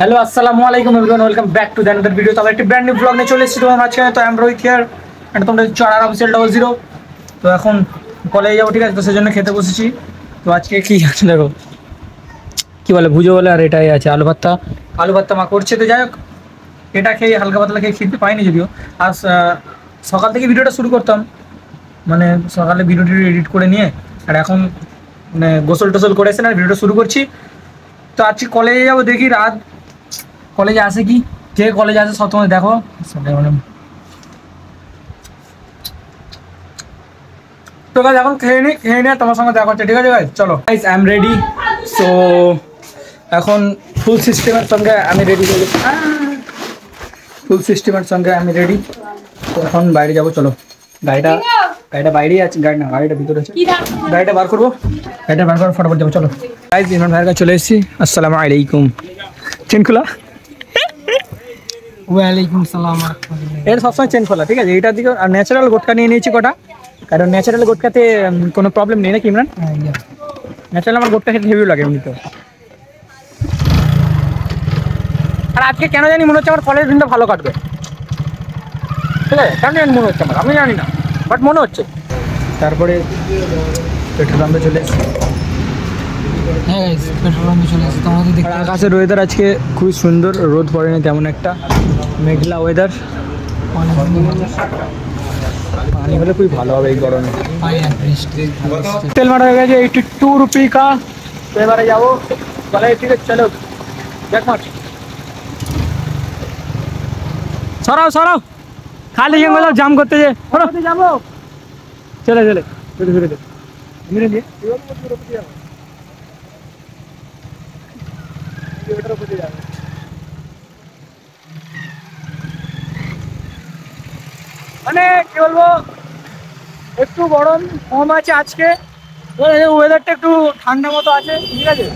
Hello अस्सलाम वालेकुम everyone, welcome back to the another video. तो একটা ব্র্যান্ড নিউ ব্লগ নিয়ে চলে এসেছি তোমার মাঝখানে। তো আমি রোহিত হিয়ার এন্ড তোমরা চড়ার অফিসিয়াল 00। তো এখন কলেজে যাবো, ঠিক আছে? তো সেজন্য খেতে বসেছি। তো আজকে কি আছে দেখো, কি বলে ভুজো বলে, আর এটাই আছে আলু ভর্তা মা করছে। তো যাই হোক, এটা খেয়ে হালকা পাতলা খেয়ে খিদে পাইনি যদিও। আর সকাল থেকে ভিডিওটা শুরু করতাম, মানে সকালে ভিডিওটি এডিট করে নিয়ে, আর এখন মানে গোসল টোসল করে এসে না ভিডিওটা শুরু করছি। তো আজকে কলেজে যাবো, দেখি রাত কলেজে আসে কি, কে কলেজে আসে সব তোমাদের দেখো। তো গাইস এখন খেয়ে নিয়ে তোমার সঙ্গে দেখা হচ্ছে, ঠিক আছে গাইস? চলো guys, I am ready. So এখন ফুল সিস্টেমের সঙ্গে আমি রেডি হয়ে গেছি, তো এখন বাইরে যাবো। চলো, গাড়িটা বাইরেই আছে, গাড়িটা ভিতরে আছে, গাড়িটা বার করবো, ফটাফট যাবো। চলো গাইস, ইমরান ভাইয়ের কাছে চলে এসেছি। আসসালামু আলাইকুম। চেন খোলা? ওয়ালাইকুম সালাম। এটা সবসময় চেন খোলা, ঠিক আছে? এইটার দিকে। আর ন্যাচারাল গোটকা নিয়ে নিয়েছি কটা, কারণ ন্যাচারাল গোটকাতে কোনো প্রবলেম নেই নাকি ইমরান? ন্যাচারাল আমার গোটকা খেতে হেভিও লাগে এমনিতে। আর আজকে কেন জানি মনে হচ্ছে আমার কলেজের দিনটা ভালো কাটবে, ঠিক আছে? কেন জানি মনে হচ্ছে আমার, আমি জানি না, বাট মনে হচ্ছে। তারপরে পেট্রোল পাম্পে চলে এসেছি। হ্যাঁ গাইস, পেট্রোল পাম্পে চলে এসেছি। তোমরা তো দেখতে আকাশের ওয়েদার আজকে খুবই সুন্দর, রোদ পড়েনি তেমন একটা, মেঘলা ওয়েদার। পানি হলে খুবই ভালো হবে এই গরমে। তেল মারা হয়ে গেছে 82 রুপি কা। তো এবারে যাবো কলেজ, ঠিক আছে? চলো দেখ মাছ সরাও খালি জাম করতে যে যাবো। চলে ধীরে দিয়ে মানে কি বলবো, একটু গরম কম আছে আজকে, ওয়েদারটা একটু ঠান্ডা মতো আছে, ঠিক আছে?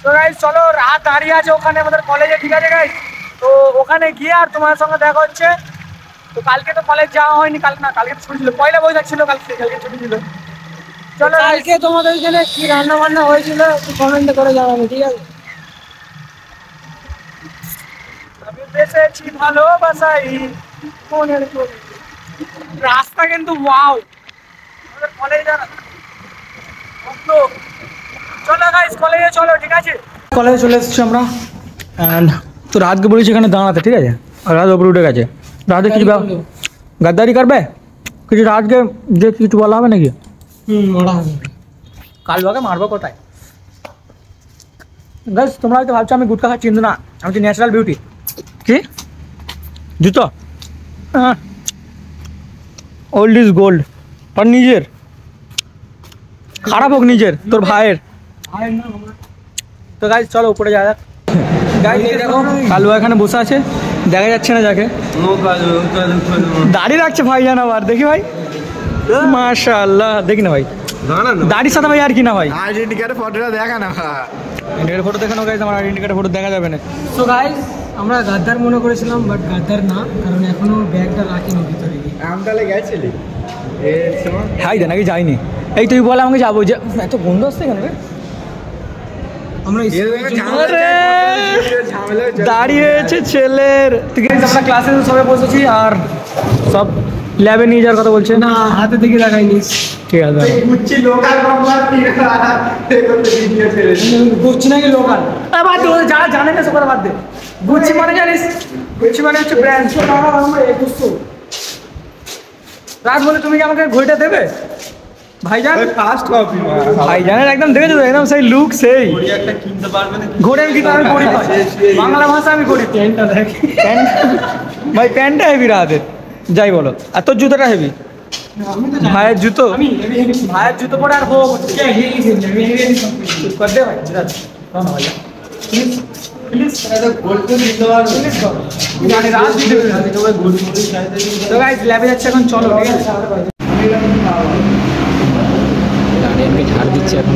তো গাইস চলো, রাত দাঁড়িয়ে আছে ওখানে আমাদের কলেজে, ঠিক আছে গাইস? তো ওখানে গিয়ে আর তোমার সঙ্গে দেখা হচ্ছে। তো কালকে তো কলেজ যাওয়া হয়নি, কালকে ছুটি ছিল, পয়লা বৈশাখ ছিল, কালকে ছুটি ছিল। চলো, কালকে তোমাদের এখানে কি রান্না বান্না হয়েছিল একটু কমেন্ট করে জানাবে, ঠিক আছে? আমি বেঁচেছি ভালোবাসাই মনের করে। রাস্তা কিন্তু ওয়াও, আমাদের কলেজ যারা। চলো গাইস কলেজে চলো, ঠিক আছে? কলেজে চলে এসেছি আমরা। অ্যান্ড তো রাতকে বলেছি এখানে দাঁড়াতে, ঠিক আছে? আর রাত ওপরে উঠে গেছে। রাতে কিছু গাদ্দারি করবে, কিছু রাতকে যে কিছু বলা হবে নাকি? বলা হবে। কাল বাগে মারবো কোথায়? গাইস তোমরা হয়তো ভাবছো আমি গুটখা খাচ্ছি, কিন্তু না, আমি তো ন্যাচারাল বিউটি। কি জুতো? হ্যাঁ, ওল্ড ইজ গোল্ড। তোর নিজের খারাপ হোক, নিজের তোর ভাইয়ের। তো গাইস চলো উপরে যাওয়া যাক। গাইস দেখো কালু এখানে বসে আছে, দেখা যাচ্ছে না যাকে, দাড়ি রাখছে ভাই জান। আবার দেখি ভাই, মাশাআল্লাহ। দেখি না ভাই দাড়ির সাথে ভাই আর কি না ভাই, আইডেন্টি কার্ডের ফটোটা দেখা না। আইডেন্টি ফটো দেখানো গাইস, আমার আইডেন্টি কার্ডের ফটো দেখা যাবে না। তো গাইস আমরা গাদ্দার মনে করেছিলাম, বাট গাদ্দার না, কারণ এখনো ব্যাগটা রাখিনি ভিতরে। আমটালে গেছিলি হাই দে নাকি যাইনি? এই তুই বল আমাকে যাবো, যে এত গন্ধ আসছে কেন রে? আমরা দাঁড়িয়েছে ছেলের। আমরা ক্লাসে সবাই বসেছি, আর সব ল্যাবে নিয়ে যাওয়ার কথা বলছে। না, হাতে থেকে দেখাইনি। ঠিক আছে, বুঝছি নাকি লোকাল বাদ দে, যারা জানে না সব কথা বাদ দে। গুচ্ছি মানে জানিস, গুচ্ছি মানে হচ্ছে ব্র্যান্ড। রাত বলে তুমি কি আমাকে ঘড়িটা দেবে ভাইজান? ফার্স্ট কপি ভাইজানের একদম দেখেছো তো, একদম সেই লুক, সেই ঘড়ি একটা কিনতে পারবে না। ঘড়ি আমি কিন্তু আমি করি বাংলা ভাষা, আমি করি। প্যান্টটা দেখ, ভাই প্যান্টটা হেভি রাতের, যাই বলো। আর তোর জুতোটা হেভি, ভাইয়ের জুতো, ভাইয়ের জুতো পরে আর হোক কর দে ভাই। তো গাইস ল্যাবে যাচ্ছে এখন, চলো ঠিক আছে? এমনি ঝাড় দিচ্ছে এখন।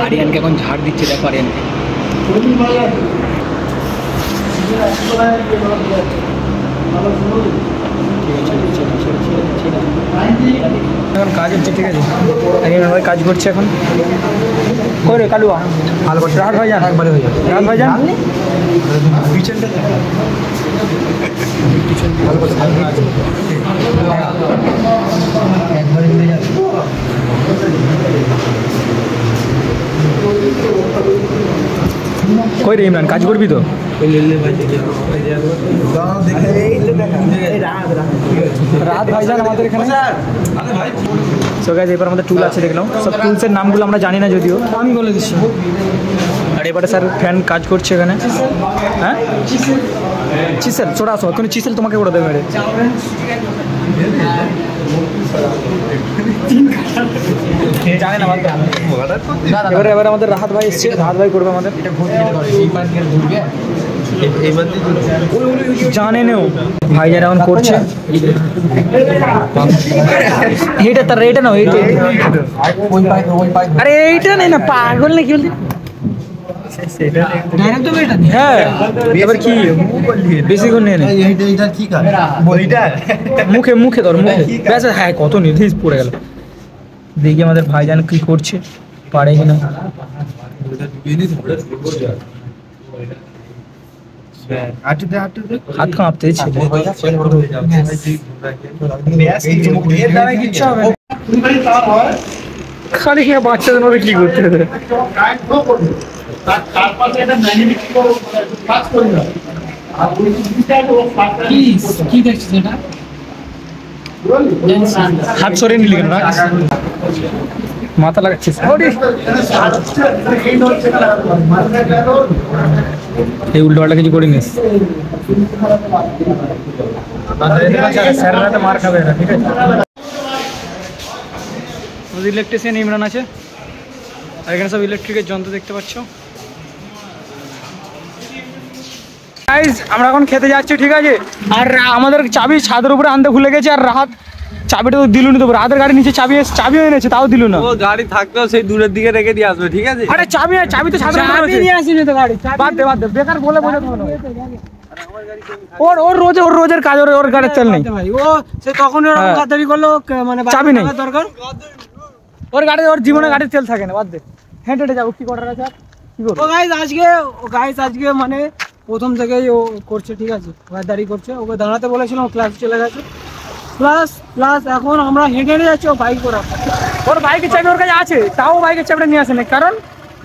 আরিয়ানকে এখন ঝাড় দিচ্ছে, দেখো আরিয়ানকে। এখন কাজ হচ্ছে, ঠিক আছে, আরিয়ান ভাই কাজ করছে এখন। কই রে কালুয়া, ভালো করছে। রাত ভাই যান, একবারে হয়ে যাবে। রাত ভাই যান পিছনটা ভালো করছে, একবারে হয়ে যাবে। কই রে ইমরান, কাজ করবি তো? রাত ভাইজান আমাদের এখানে। সো গাইস, এবার আমাদের টুল আছে দেখলাম। সব টুলসের নামগুলো আমরা জানি না, যদিও আমি বলে দিচ্ছি। আর এবারে স্যার ফ্যান কাজ করছে এখানে। হ্যাঁ চিসেল, চোরা আসো, এখন চিসেল তোমাকে করে দেবে মেরে। জানি না, এবারে এবার আমাদের রাহাত ভাই এসছে, রাহাত ভাই করবে আমাদের। জানে নেও ভাই যারা এখন করছে। এইটা তার, এইটা নাও, এইটা। আরে এইটা নেই না, পাগল নাকি বলতে। হ্যাঁ এবার কি বেশিক্ষণ নেই, মুখে মুখে ধর, মুখে ব্যাস। হ্যাঁ কত নির্দেশ পড়ে গেল। দেখি আমাদের ভাইজান কি করছে, পারে কিনা। হাত কাঁপতে দিচ্ছে, খালি খেয়ে বাচ্চাদের মধ্যে কি করতে হবে। কি দেখছিস এটা? হাত সরিয়ে নিলি কেন? মাথা লাগাচ্ছিস? এই উল্টো পাল্টা কিছু করিনিস, স্যাররা তো মার খাবে না, ঠিক আছে। ইলেকট্রিশিয়ান ইমরান আছে, আর এখানে সব ইলেকট্রিকের যন্ত্র দেখতে পাচ্ছ। আমরা এখন খেতে যাচ্ছি, ঠিক আছে। আর আমাদের চাবি ছাদের উপরে আনতে ভুলে গেছে, আর রাহাত চাবিটা তো দিলুনি। তো রাহাতের গাড়ির নিচে চাবি এনেছে, তাও দিল না। ও গাড়ি থাকলেও সেই দূরের দিকে রেখে দিয়ে আসবে, ঠিক আছে। আরে চাবি তো ছাদের উপরে আছে। নিয়ে আসিনি তো গাড়ি, বাদ দে বেকার বলে বোঝাতে হবে না। ওর রোজের কাজ, ওর গাড়ির তেল নেই ভাই। ও সে তখন ওরকম গাদ্দারি করলো, মানে চাবি নেই দরকার। ওর গাড়ি, ওর জীবনে গাড়ির তেল থাকে না। বাদ দে, হেঁটে হেঁটে যাবো, কি করার আছে। কি করবো? ও গাইস আজকে মানে প্রথম থেকেই ও করছে, ঠিক আছে, গাদ্দারি করছে। ওকে দাঁড়াতে বলেছিলাম, ও ক্লাস চলে গেছে। প্লাস এখন আমরা হেঁটে হেঁটে যাচ্ছি, ও বাইক করে। ওর বাইকের চাবি ওর কাছে আছে, তাও বাইকের চাবিটা নিয়ে আসে না, কারণ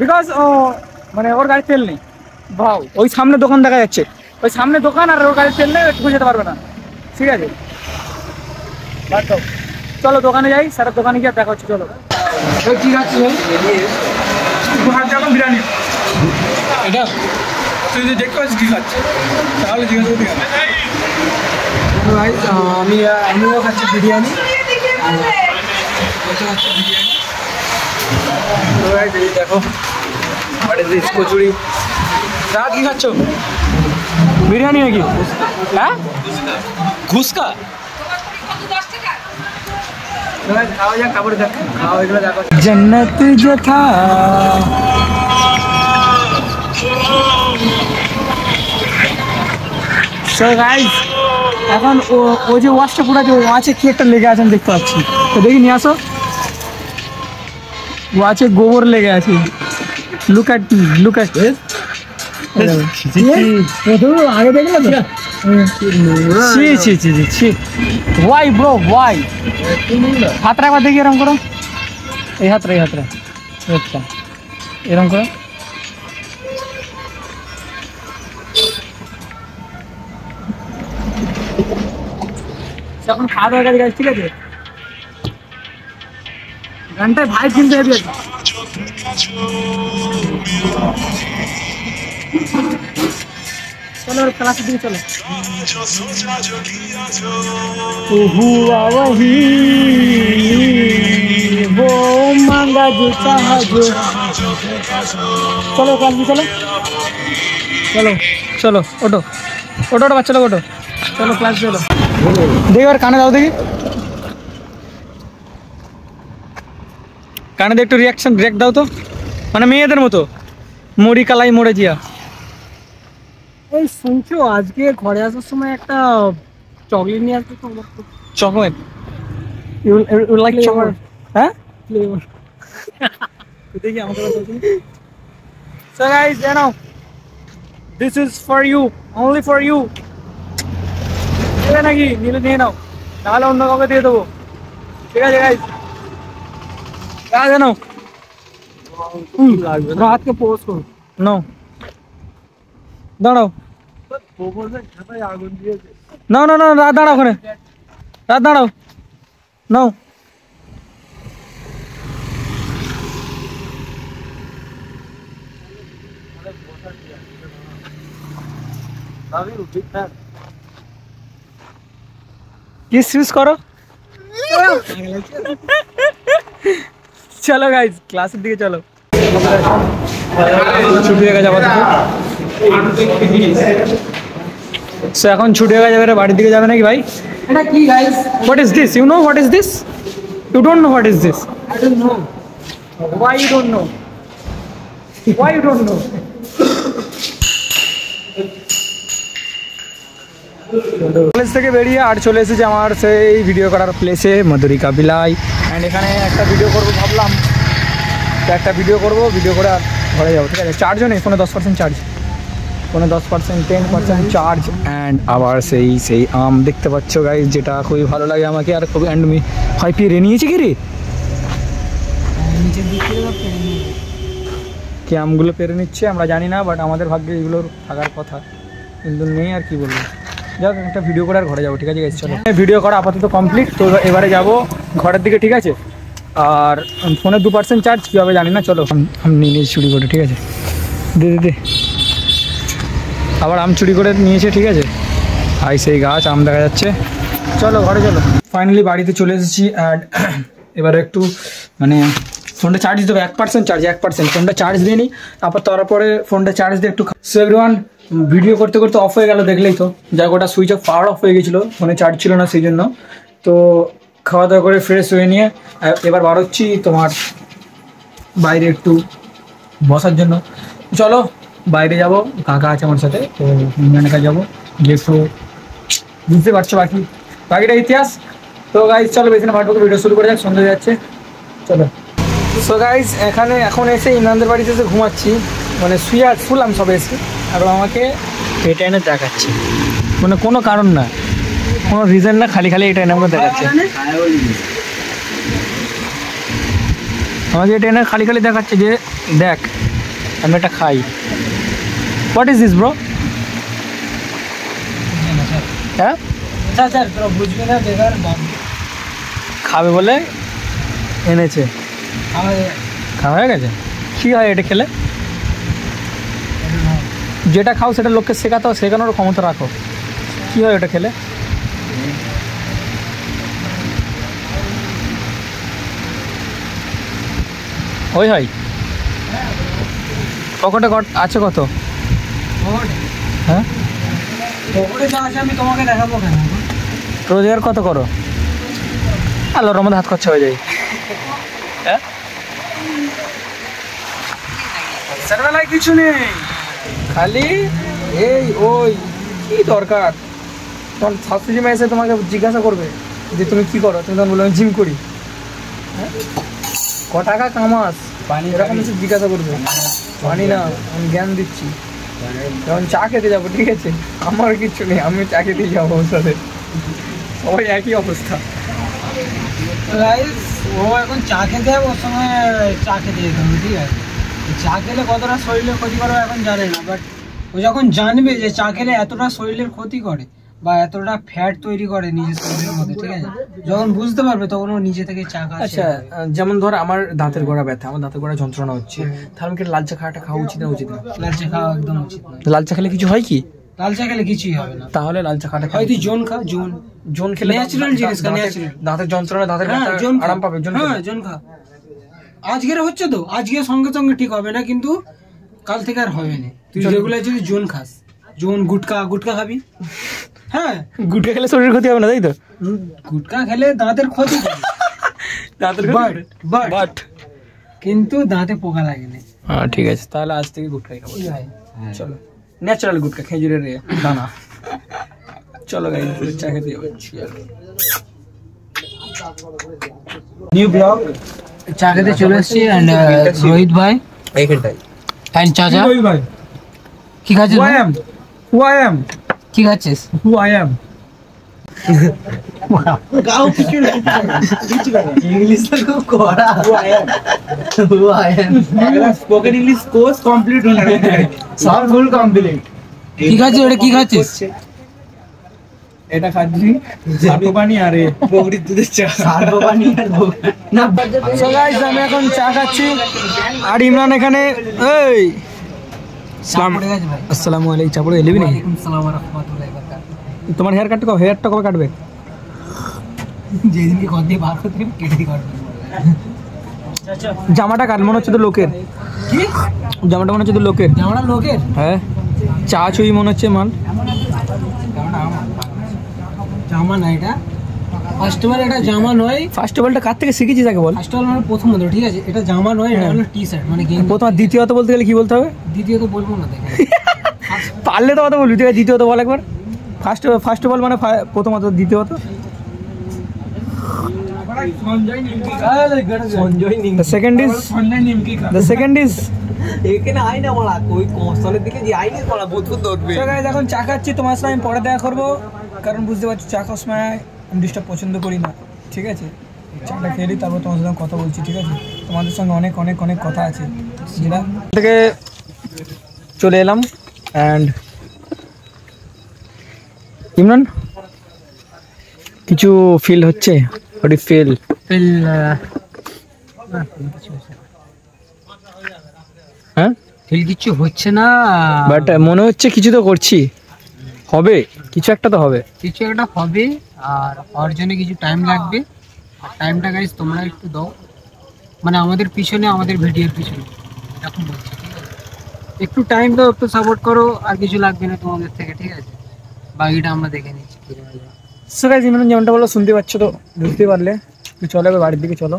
বিকজ ও মানে ওর গাড়ির তেল নেই। ভাও, ওই সামনে দোকান দেখা যাচ্ছে, ওই সামনে দোকান, আর ওর গাড়ির তেল নেই, একটু যেতে পারবে না, ঠিক আছে। চলো দোকানে যাই, স্যারের দোকানে গিয়ে দেখা হচ্ছে। চলো। ঠিক আছে বিরিয়ানি এটা তুই যদি দেখতে পাচ্ছিস কি খাচ্ছে, তাহলে জিজ্ঞাসা করতে গেল। আমিও খাচ্ছি বিরিয়ানি। দেখো কচুরি। রাত কি খাচ্ছ? বিরিয়ানি নাকি? হ্যাঁ ঘুসকা খাওয়া যাক, তারপরে দেখ খাওয়া এগুলো দেখো। জন্নত जो था সো গাইস, এখন ও যে ওয়াশটা পুরো যে ওয়াচে কি একটা লেগে আছে আমি দেখতে পাচ্ছি, তো দেখি নিয়ে আসো। ওয়াচে গোবর লেগে আছে। লুক অ্যাট আগে দেখলে তো? ছি ওয়াই ব্রো, ওয়াই। হাতটা একবার দেখি, এরকম করো। এই হাতটা আচ্ছা এরকম করো। এখন খাওয়া দাওয়া কাছে গেছে, ঠিক আছে। গানটায় ভাই কিনতে হেবি আছে। चलो क्लास दिखे चलो। हुआ वही वो मांगा जो चाहा जो। चलो क्लास भी चलो चलो चलो ओटो ओटो ओटो बच्चा लोग ओटो चलो क्लास चलो। देखो यार काने दाओ देखी काने दे एक रिएक्शन ब्रेक दाओ तो মানে মেয়েদের মতো মুড়ি কালাই মরে জিয়া। এই শুনছো আজকে ঘরে আসার সময় একটা চকলেট নিয়ে আসতে তো চকলেট ইউ লাইক চকলেট? হ্যাঁ দেখি আমাকে so guys you know this is for you, only for you। নাকি নিলে নিয়ে নাও, তাহলে অন্য কাউকে দিয়ে দেবো, ঠিক আছে গাইস? জানো রাত কে পোজ করো। নো দাঁড়াও, না না না রাত দাঁড়াও, ওখানে রাত দাঁড়াও, নাও। কিস ইউজ করো। চলো গাইজ ক্লাসের দিকে চলো। ছুটি হয়ে গেছে আপাতত। সো এখন ছুটি হয়ে যাবে, বাড়ির দিকে যাবে নাকি ভাই? এটা কি guys? What is this? You know what is this? You don't know what is this? I don't know. Why you don't know? Why you don't know? College থেকে বেরিয়ে আর চলে এসেছে আমার সেই ভিডিও করার প্লেসে, মধুরিকা বিলাই। অ্যান্ড এখানে একটা ভিডিও করবো ভাবলাম, তো একটা ভিডিও করবো, ভিডিও করে আর ঘরে যাবো, ঠিক আছে? চার্জও নেই ফোনে, 10% চার্জ, ফোনে 10%, 10% চার্জ। অ্যান্ড আবার সেই আম দেখতে পাচ্ছ গাইজ, যেটা খুবই ভালো লাগে আমাকে। আর খুবই অ্যান্ড মি হয় পেরে নিয়েছি কি রে, নিচের দিক থেকে কি আমগুলো পেরে নিচ্ছে আমরা জানি না, বাট আমাদের ভাগ্যে এগুলোর থাকার কথা, কিন্তু নেই। আর কি বলবো, যাক একটা ভিডিও করে আর ঘরে যাবো, ঠিক আছে গাইস? চলো ভিডিও করা আপাতত কমপ্লিট, তো এবারে যাবো ঘরের দিকে, ঠিক আছে? আর ফোনে 2% চার্জ, কী হবে জানি না। চলো আমি নিয়ে নিয়েছি চুরি করে, ঠিক আছে? দে আবার আম চুরি করে নিয়েছে, ঠিক আছে? আর সেই গাছ আম দেখা যাচ্ছে। চলো ঘরে চলো। ফাইনালি বাড়িতে চলে এসেছি। অ্যান্ড এবারে একটু মানে ফোনটা চার্জ দিতে হবে, 1% চার্জ, 1%। ফোনটা চার্জ দিয়ে নিই, তারপরে ফোনটা চার্জ দিয়ে একটু। সো এভরিওয়ান, ভিডিও করতে করতে অফ হয়ে গেল, দেখলেই তো। যাক ওটা সুইচ অফ পাওয়ার অফ হয়ে গেছিলো, ফোনে চার্জ ছিল না সেই জন্য। তো খাওয়া দাওয়া করে ফ্রেশ হয়ে নিয়ে এবার বার হচ্ছি তোমার বাইরে একটু বসার জন্য। চলো বাইরে যাব, কাকা আছে আমার সাথে, তো মেনকা যাবো, গিয়ে একটু বুঝতে পারছো বাকিটা ইতিহাস। তো গাইজ চলো বেশি না ভাটবো, ভিডিও শুরু করে যাক, সন্ধ্যে যাচ্ছে, চলো। সো গাইজ এখন এসে ইমরানদের বাড়িতে এসে ঘুমাচ্ছি, মানে শুলাম সবে এসে, আর আমাকে এটা এনে দেখাচ্ছে, মানে কোনো কারণ না, কোনো রিজন না, খালি এটা এনে আমাকে দেখাচ্ছে। আমাকে এটা এনে খালি দেখাচ্ছে যে দেখ আমি এটা খাই। What is this bro? হ্যাঁ বুঝবে না, বেকার খাবে বলে এনেছে, খাওয়া হয়ে গেছে। কী হয় এটা খেলে? যেটা খাও সেটা লোককে শেখানোর ক্ষমতা রাখো। কী হয় ওটা খেলে? ওই হয় পকেটে আছে কত? হ্যাঁ আমি তোমাকে দেখাবো কেন? রোজগার কত করো? আল্লাহর রহমতে হাত খরচা হয়ে যায়। হ্যাঁ সরবেলায় কিছু নেই, খালি এই ওই কি দরকার? তখন শাস্ত্রীজি এসে তোমাকে জিজ্ঞাসা করবে যে তুমি কি করো, তুমি তখন বলবে আমি জিম করি। হ্যাঁ ক টাকা কামাস, পানি এরকম কিছু জিজ্ঞাসা করবে। পানি না, আমি জ্ঞান দিচ্ছি। যখন চা খেতে যাবো, ঠিক আছে, আমার কিচ্ছু নেই, আমি চা খেতেই যাবো ওর সাথে, সবাই একই অবস্থা। ও এখন চা খেতে যাবে, ওর সময় চা খেতে যেতে হবে, ঠিক আছে? চা খেলে কতটা শরীরের ক্ষতি করে এখন জানে না, বাট ও যখন জানবে যে চা খেলে এতটা শরীরের ক্ষতি করে বা এতটা ফ্যাট তৈরি করে নিজের শরীরের মধ্যে, ঠিক আছে, যখন বুঝতে পারবে তখন ও নিজে থেকে চা খাচ্ছে। আচ্ছা যেমন ধর আমার দাঁতের গোড়া ব্যথা, আমার দাঁতের গোড়া যন্ত্রণা হচ্ছে, তাহলে আমি কি লাল চা খাওয়া উচিত না? উচিত না? লাল চা খাওয়া একদম উচিত না। লাল চা খেলে কিছু হয় কি? লাল চা খেলে কিছুই হবে না। তাহলে লাল চা খাওয়াটা হয় তুই জোন খা, জোন খেলে ন্যাচারাল জিনিস খা, ন্যাচারাল। দাঁতের যন্ত্রণা, দাঁতের ব্যথা আরাম পাবে, জোন খা। আজকের হচ্ছে তো, আজকে সঙ্গে সঙ্গে ঠিক হবে না, কিন্তু কাল থেকে আর হবে না। তুই রেগুলার যদি জোন খাস, জোন গুটকা খাবি। হ্যাঁ গুটকা খেলে শরীরের ক্ষতি হবে না, তাই তো? গুটকা খেলে দাঁতের ক্ষতি করে, দাঁতের বাট কিন্তু দাঁতে পোকা লাগেনি। হ্যাঁ ঠিক আছে, তাহলে আজ থেকে গুটকাই খাবো। কি ভাই? চলো, ন্যাচারাল গুটকা, খেজুরের দানা। চলো গাইস, চা খেতে যাবো। নিউ ব্লগ চা খেতে চলে এসেছি এন্ড রোহিত ভাই এইখানটাই এন্ড চাচা। রোহিত ভাই, কি খাচ্ছিস? who I am, কি খাচ্ছিস? who I am। গাও কিছু ইংলিশ তো খুব কড়া। স্পোকেন ইংলিশ কোর্স কমপ্লিট হলো না, সব ফুল কমপ্লিট। কি খাচ্ছিস? এটা কি খাচ্ছিস? এটা খাচ্ছি সার্ব পানি আর বগরির দুধের চা। সার্ব পানি আর না। সো গাইস, আমি এখন চা খাচ্ছি আর ইমরান এখানে। এই আসসালামু আলাইকুম। চা পড়ে এলিবি নাকি? ওয়ালাইকুম আসসালাম ওয়া রাহমাতুল্লাহি ওয়া বারাকাতুহু। তোমার হেয়ারটা কবে কাটবে? যেদিনকে কত দিয়ে বার করতে কেটে কাটবে। জামাটা কাট, মনে হচ্ছে তো লোকের। কি জামাটা মনে হচ্ছে তো লোকের। জামাটা লোকের? হ্যাঁ, চা ছুঁই মনে হচ্ছে মাল। জামা না এটা, ফার্স্ট অফ অল এটা জামা নয়। ফার্স্ট অফ অলটা কার থেকে শিখেছিস আগে বল। ফার্স্ট অফ অল মানে প্রথমত, ঠিক আছে, এটা জামা নয়, এটা হলো টি শার্ট মানে গেঞ্জি। প্রথম, দ্বিতীয়ত বলতে গেলে কি বলতে হবে? দ্বিতীয়ত বলবো না, দেখে পারলে তো কথা বলবি, তুই দ্বিতীয়ত বল একবার। ফার্স্ট অফ অল মানে প্রথমত, দ্বিতীয়ত। The second is এখানে আই না বলা, ওই কনস্টলের দিকে যে আইনি বলা বুঝুন ধরবে। So guys, এখন চা খাচ্ছি, তোমার সাথে আমি পরে দেখা করবো, কারণ বুঝতে পারছি চা খাওয়ার সময় আমি ডিস্টার্ব পছন্দ করি না, ঠিক আছে। চাটা খেয়ে নিই, তারপর তোমার সাথে কথা বলছি, ঠিক আছে। তোমাদের সঙ্গে অনেক অনেক অনেক কথা আছে, যেটা থেকে চলে এলাম। অ্যান্ড ইমরান, কিছু ফিল হচ্ছে? What is feel? হ্যাঁ, ফিল কিছু হচ্ছে না, বাট মনে হচ্ছে কিছু তো করছি, হবে কিছু একটা তো হবে। কিছু একটা হবে, আর হওয়ার জন্য কিছু টাইম লাগবে। আর টাইমটা গাইস তোমরা একটু দাও, মানে আমাদের পিছনে, আমাদের ভিডিওর পিছনে, এরকম বলছি, ঠিক আছে। একটু টাইম দাও, একটু সাপোর্ট করো, আর কিছু লাগবে না তোমাদের থেকে, ঠিক আছে। বাকিটা আমরা দেখে নিচ্ছি। সো গাইস, ইমরান যেমনটা বলো শুনতে পাচ্ছ তো, বুঝতে পারলে। চলো এবার বাড়ির দিকে চলো।